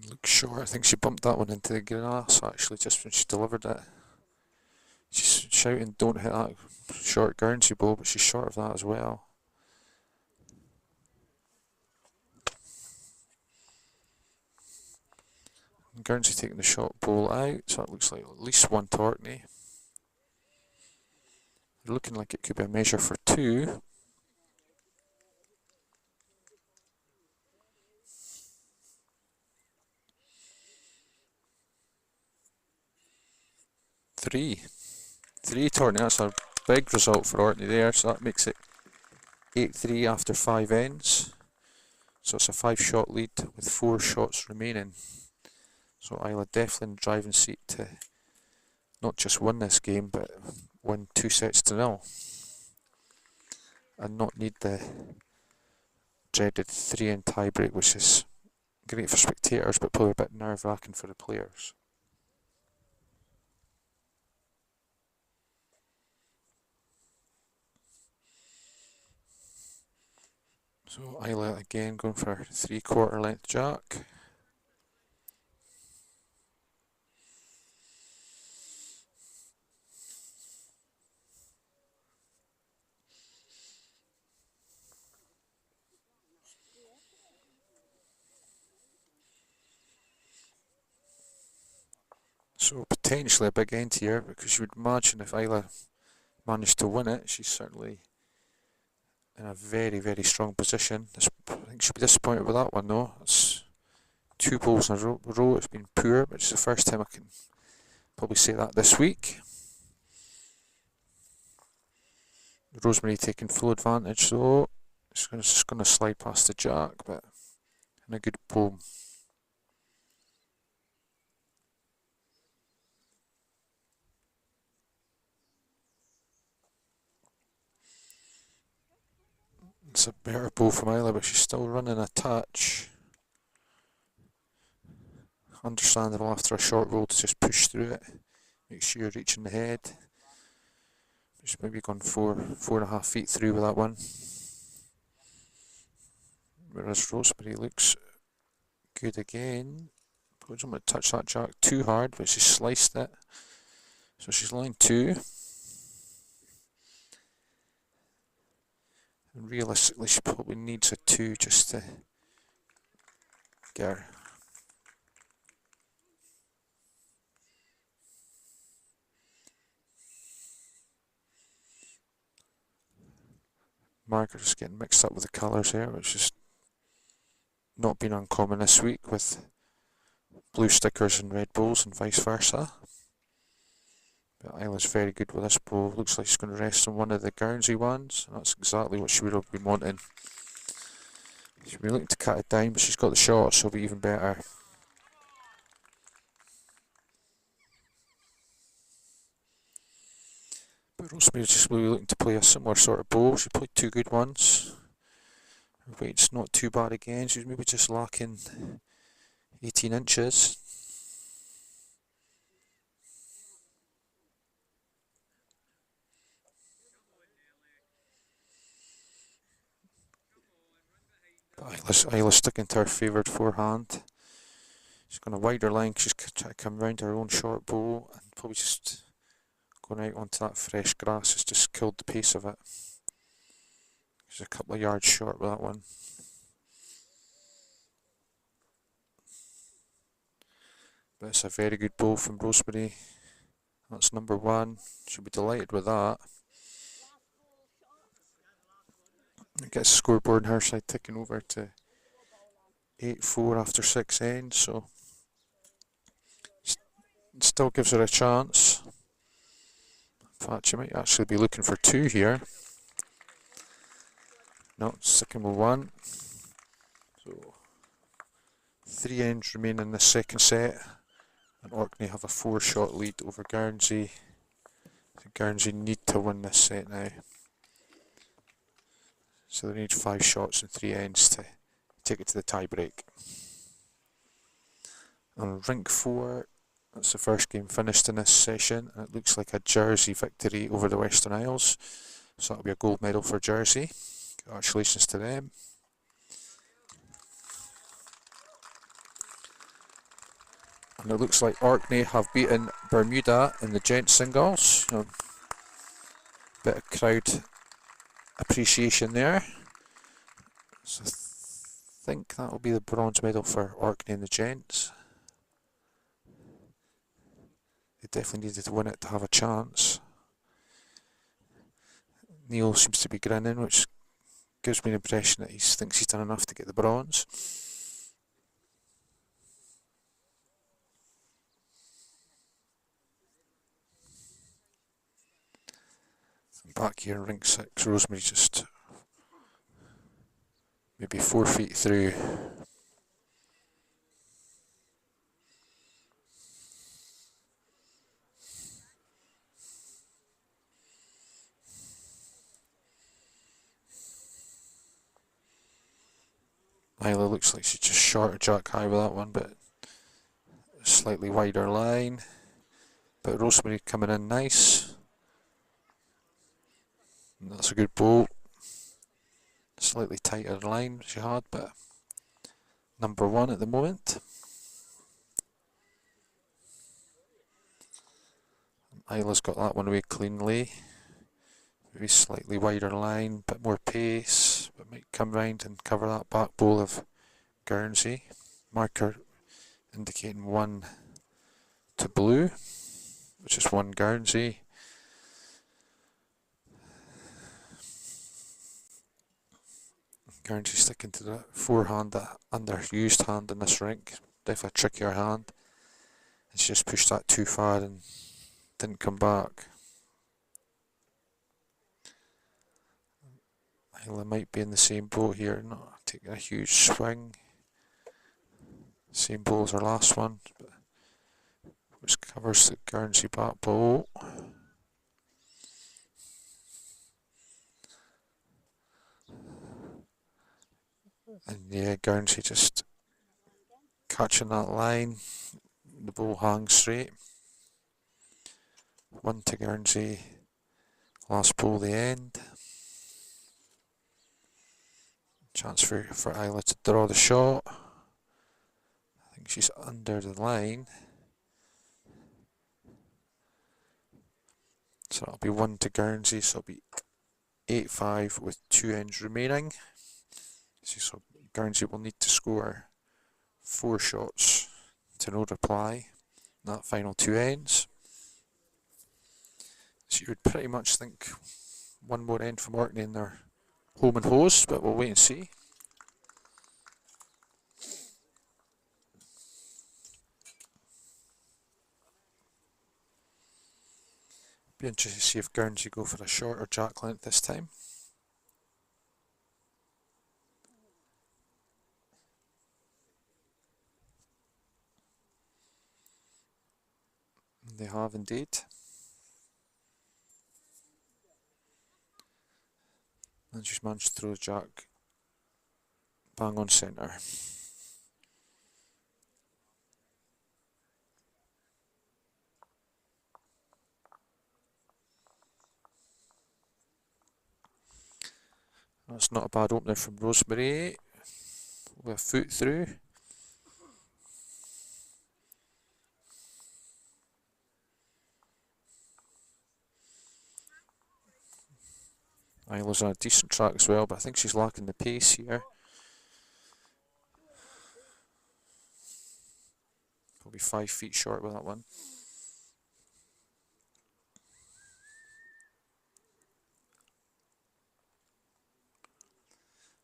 Looks short. I think she bumped that one into the grass actually just when she delivered it. She's shouting, "Don't hit that short Guernsey ball," but she's short of that as well. And Guernsey taking the short ball out, so it looks like at least 1 to Orkney. Looking like it could be a measure for 2. Three to Orkney. That's a big result for Orkney there, so that makes it 8-3 after 5 ends. So it's a 5-shot lead with 4 shots remaining. So Isla definitely in the driving seat to not just win this game, but win 2-0 and not need the dreaded 3-end tiebreak, which is great for spectators but probably a bit nerve-wracking for the players. So Isla again going for a 3/4 length jack. So potentially a big end here, because you would imagine if Isla managed to win it, she's certainly in a very, very strong position. I think she'll be disappointed with that one though. It's 2 bowls in a row. It's been poor, but it's the first time I can probably say that this week. Rosemary taking full advantage though. It's just going to slide past the jack, but in a good bowl. It's a better bowl from Isla, but she's still running a touch. Understandable after a short roll to just push through it. Make sure you're reaching the head. She's maybe gone 4.5 feet through with that one. Whereas Rosemary looks good again. So I don't want to touch that jack too hard, but she sliced it. So she's line 2. And realistically, she probably needs a 2 just to get her. Markers getting mixed up with the colours here, which is not been uncommon this week with blue stickers and red bowls and vice versa. But Isla's very good with this bowl. Looks like she's going to rest on one of the Guernsey ones. That's exactly what she would have been wanting. She'll be looking to cut it down, but she's got the shot, so it'll be even better. But Rosemary's just really looking to play a similar sort of bowl. She played 2 good ones. Her weight's not too bad again. She's maybe just lacking 18 inches. But Isla's sticking to her favoured forehand. She's going to wide her line. She's trying to come round her own short bowl and probably just going out onto that fresh grass has just killed the pace of it. She's a couple of yards short with that one. But it's a very good bowl from Rosemary. That's number 1. She'll be delighted with that. It gets the scoreboard on her side ticking over to 8-4 after 6 ends, so it still gives her a chance. In fact, she might actually be looking for 2 here. No, sticking with 1. So 3 ends remain in the second set, and Orkney have a 4-shot lead over Guernsey. So Guernsey need to win this set now. So they need 5 shots and 3 ends to take it to the tie break. On rink 4, that's the first game finished in this session, and it looks like a Jersey victory over the Western Isles. So that'll be a gold medal for Jersey. Congratulations to them. And it looks like Orkney have beaten Bermuda in the gents singles. Bit of crowd appreciation there. So I think that will be the bronze medal for Orkney in the gents. They definitely needed to win it to have a chance. Neil seems to be grinning, which gives me the impression that he thinks he's done enough to get the bronze. Back here in ring 6, Rosemary just maybe 4 feet through. Isla looks like she's just short of jack high with that one, but slightly wider line. But Rosemary coming in nice. And that's a good bowl. Slightly tighter line she had, but number 1 at the moment. Isla's got that one away cleanly. Maybe slightly wider line, bit more pace, but might come round and cover that back bowl of Guernsey. Marker indicating 1 to blue, which is 1 Guernsey. Guernsey sticking to the forehand, that underused hand in this rink. Definitely a trickier hand. And she just pushed that too far and didn't come back. Isla might be in the same boat here, not taking a huge swing. Same bowl as her last one, but which covers the Guernsey back bowl. And yeah, Guernsey just catching that line. The bowl hangs straight. 1 to Guernsey. Last bowl the end. Chance for Isla to draw the shot. I think think she's under the line. So it'll be 1 to Guernsey, so it'll be 8-5 with 2 ends remaining. So Guernsey will need to score 4 shots to no reply in that final 2 ends. So you would pretty much think one more end from Orkney in their home and hose, but we'll wait and see. Be interested to see if Guernsey go for a shorter jack length this time. They have indeed. And just managed to throw the jack bang on centre. That's not a bad opener from Rosemary with a foot through. Isla's on a decent track as well, but I think she's lacking the pace here. Probably 5 feet short with that one.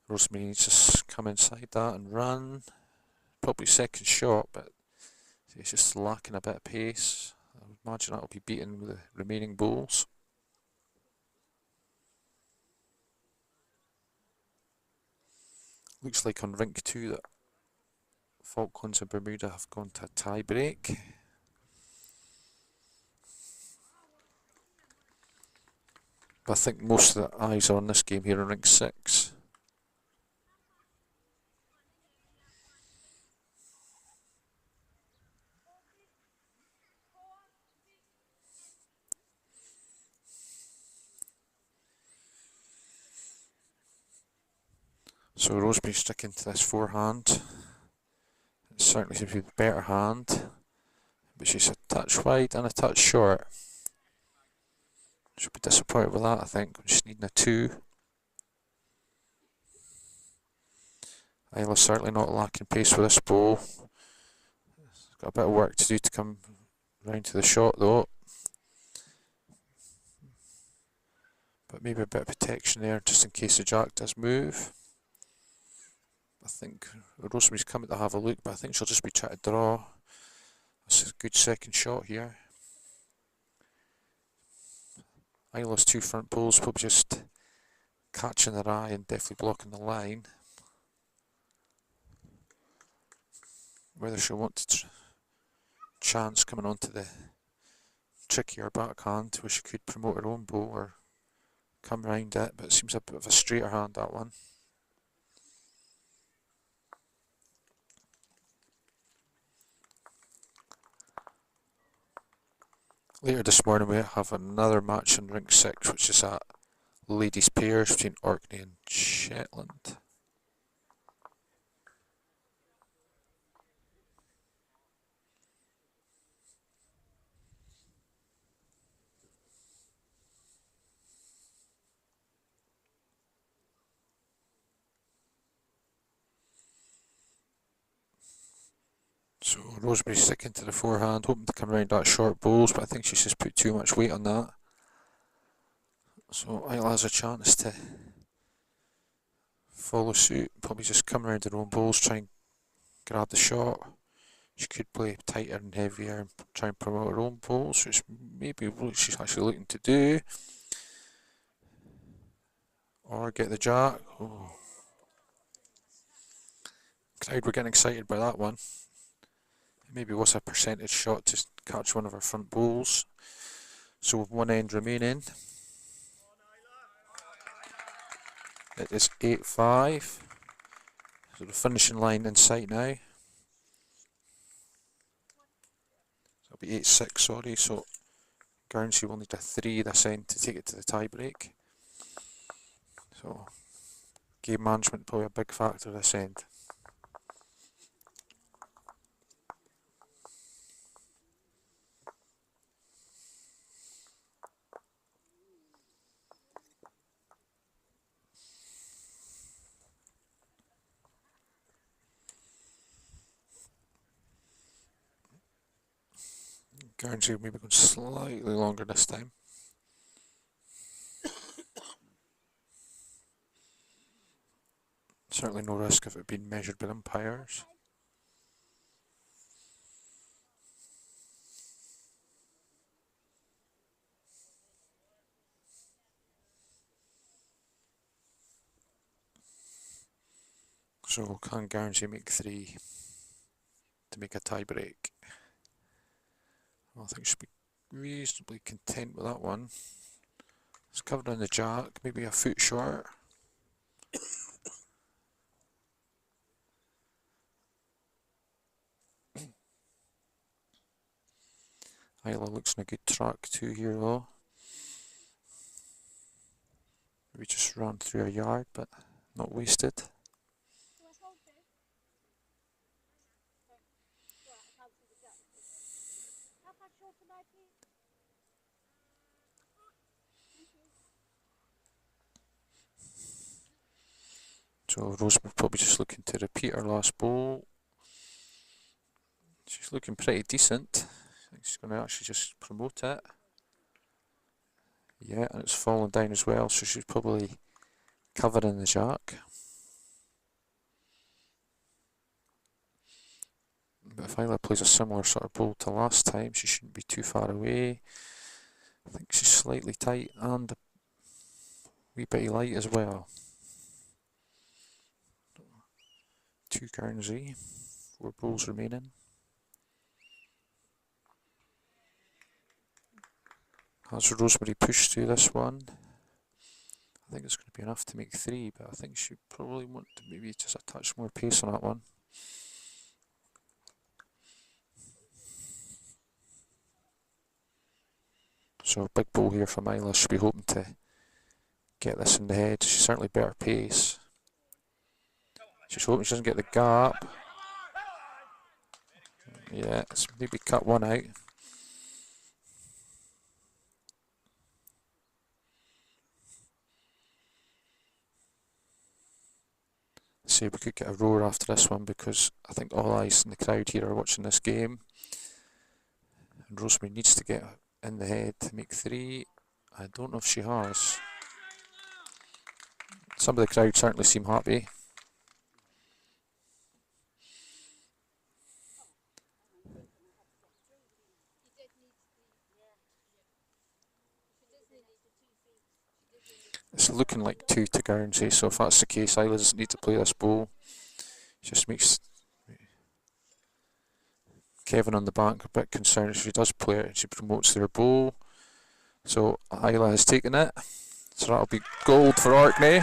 Rosemary needs to come inside that and run. Probably second shot, but it's just lacking a bit of pace. I would imagine that'll be beaten with the remaining bowls. Looks like on rink 2 that Falklands and Bermuda have gone to a tie break. But I think most of the eyes are on this game here on rink 6. So Rosemary sticking to this forehand. It certainly seems to be the better hand, but she's a touch wide and a touch short. She'll be disappointed with that, I think. Just needing a 2. Isla's certainly not lacking pace with this bowl. Got a bit of work to do to come round to the shot though. But maybe a bit of protection there just in case the jack does move. I think Rosemary's coming to have a look, but I think she'll just be trying to draw. That's a good second shot here. Isla's 2 front bowls probably just catching their eye and definitely blocking the line. Whether she'll want to chance coming onto the trickier backhand where she could promote her own bowl or come round it, but it seems a bit of a straighter hand, that one. Later this morning we have another match in rink 6, which is at ladies pairs between Orkney and Shetland. So Rosemary sticking to the forehand, hoping to come around that short bowls, but I think she's just put too much weight on that. So Isla has a chance to follow suit, probably just come around her own bowls, try and grab the shot. She could play tighter and heavier and try and promote her own bowls, which maybe what she's actually looking to do. Or get the jack. Oh. Crowd were getting excited by that one. Maybe it was a percentage shot to catch one of her front bowls. So with one end remaining, it is 8-5. So the finishing line in sight now. So it'll be 8-6, sorry. So Guernsey will need a 3 this end to take it to the tie break. So game management probably a big factor this end. Guernsey maybe going slightly longer this time. Certainly no risk of it being measured by umpires. So can Guernsey make 3 to make a tie break? Well, I think she'll be reasonably content with that one. It's covered on the jack, maybe a foot short. Isla looks in a good track too here though. Maybe just ran through a yard, but not wasted. So Rose will probably just looking to repeat her last bowl. She's looking pretty decent. I think she's going to actually just promote it. Yeah, and it's fallen down as well, so she's probably covering the jack. But if Isla plays a similar sort of bowl to last time, she shouldn't be too far away. I think she's slightly tight and a wee bit light as well. 2 Guernsey, 4 bowls remaining. Has Rosemary pushed through this one? I think it's going to be enough to make 3, but I think she probably want to maybe just a touch more pace on that one. So big bowl here from Isla. She'll be hoping to get this in the head. She's certainly better pace. She's hoping she doesn't get the gap. Yeah, it's maybe cut one out. See if we could get a roar after this one, because I think all eyes in the crowd here are watching this game. And Rosemary needs to get in the head to make 3. I don't know if she has. Some of the crowd certainly seem happy. It's looking like 2 to Guernsey, so if that's the case, Isla doesn't need to play this bowl. Just makes Kevin on the bank a bit concerned if she does play it and she promotes their bowl. So Isla has taken it. So that'll be gold for Orkney.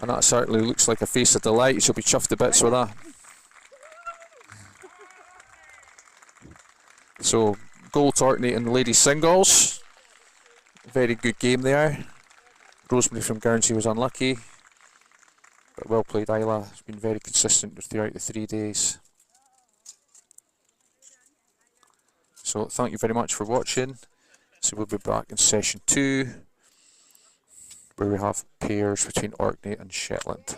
And that certainly looks like a face of delight. She'll be chuffed to bits with that. So gold to Orkney in the ladies singles. Very good game there. Rosemary from Guernsey was unlucky, but well played. Isla has been very consistent throughout the 3 days. So thank you very much for watching. So we'll be back in session 2, where we have pairs between Orkney and Shetland.